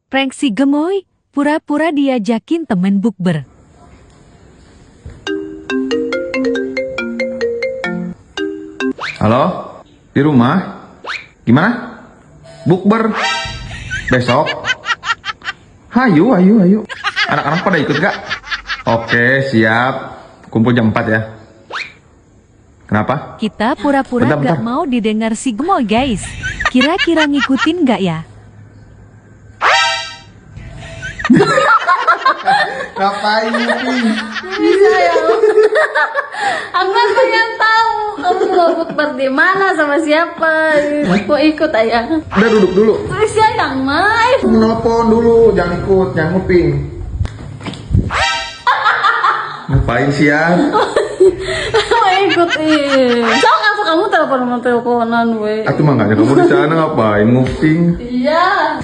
Prank si gemoy, pura-pura diajakin temen bukber. Halo, di rumah? Gimana? Bukber? Besok? Hayu. Anak-anak pada ikut gak? Oke, siap. Kumpul jam 4 ya. Kenapa? Kita pura-pura Bentar. gak mau didengar si gemoy guys. Kira-kira ngikutin gak ya? Ngapain Ping? Bisa ya. Aku kan pengen tahu kamu mau bukber di mana sama siapa. Mau ikut ayah. Udah duduk dulu. Terus ya yang main. Nelpon dulu, jangan ikut, jangan nguping. Ngapain sih ya? Mau ikut sok langsung kamu teleponan we. Atuh makanya kamu di sana ngapain nguping? Iya.